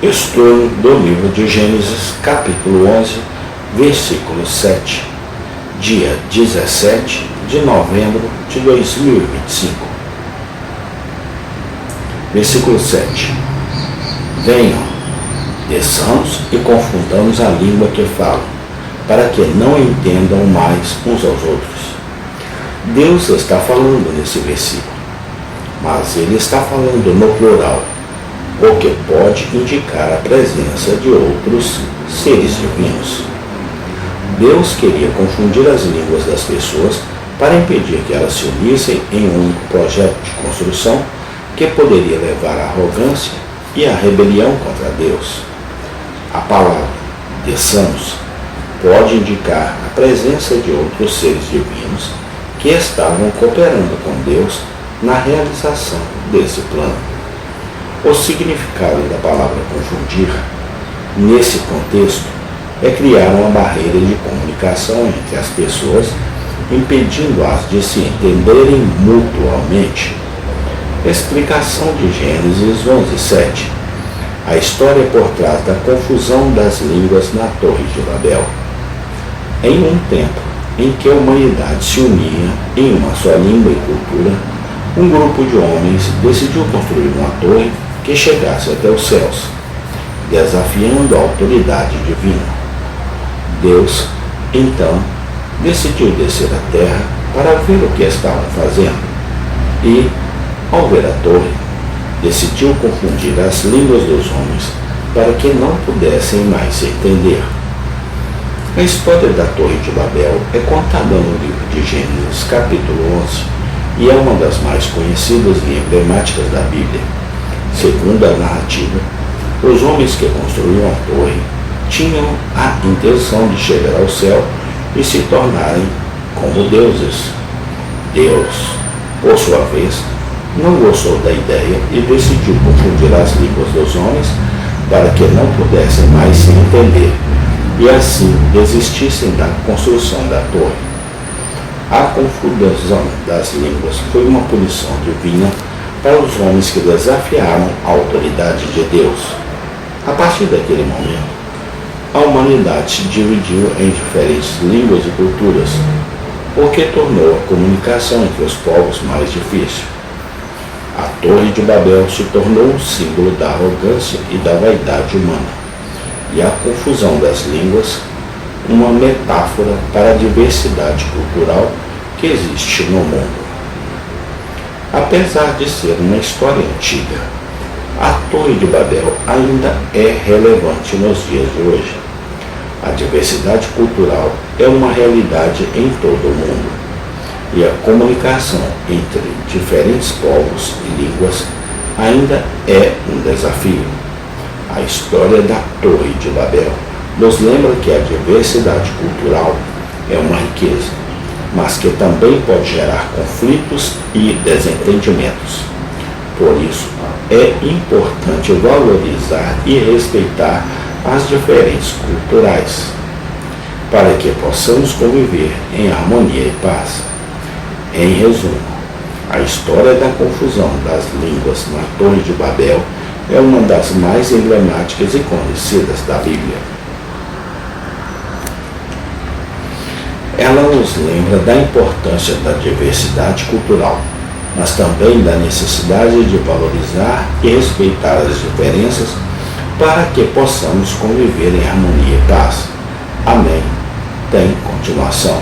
Estudo do livro de Gênesis, capítulo 11, versículo 7, dia 17 de novembro de 2025. Versículo 7. Venham, desçamos e confundamos a língua que falam, para que não entendam mais uns aos outros. Deus está falando nesse versículo, mas ele está falando no plural, o que pode indicar a presença de outros seres divinos. Deus queria confundir as línguas das pessoas para impedir que elas se unissem em um único projeto de construção que poderia levar à arrogância e à rebelião contra Deus. A palavra desçamos pode indicar a presença de outros seres divinos que estavam cooperando com Deus na realização desse plano. O significado da palavra confundir, nesse contexto, é criar uma barreira de comunicação entre as pessoas, impedindo-as de se entenderem mutuamente. Explicação de Gênesis 11:7. A história por trás da confusão das línguas na Torre de Babel. Em um tempo em que a humanidade se unia em uma só língua e cultura, um grupo de homens decidiu construir uma torre que chegasse até os céus, desafiando a autoridade divina. Deus, então, decidiu descer à terra para ver o que estavam fazendo e, ao ver a torre, decidiu confundir as línguas dos homens para que não pudessem mais se entender. A história da Torre de Babel é contada no livro de Gênesis, capítulo 11, e é uma das mais conhecidas e emblemáticas da Bíblia. Segundo a narrativa, os homens que construíram a torre tinham a intenção de chegar ao céu e se tornarem como deuses. Deus, por sua vez, não gostou da ideia e decidiu confundir as línguas dos homens para que não pudessem mais se entender e assim desistissem da construção da torre. A confusão das línguas foi uma punição divina para os homens que desafiaram a autoridade de Deus. A partir daquele momento, a humanidade se dividiu em diferentes línguas e culturas, o que tornou a comunicação entre os povos mais difícil. A Torre de Babel se tornou um símbolo da arrogância e da vaidade humana, e a confusão das línguas, uma metáfora para a diversidade cultural que existe no mundo. Apesar de ser uma história antiga, a Torre de Babel ainda é relevante nos dias de hoje. A diversidade cultural é uma realidade em todo o mundo, e a comunicação entre diferentes povos e línguas ainda é um desafio. A história da Torre de Babel nos lembra que a diversidade cultural é uma riqueza, mas que também pode gerar conflitos e desentendimentos. Por isso, é importante valorizar e respeitar as diferenças culturais, para que possamos conviver em harmonia e paz. Em resumo, a história da confusão das línguas na Torre de Babel é uma das mais emblemáticas e conhecidas da Bíblia. Ela nos lembra da importância da diversidade cultural, mas também da necessidade de valorizar e respeitar as diferenças para que possamos conviver em harmonia e paz. Amém. Tem continuação.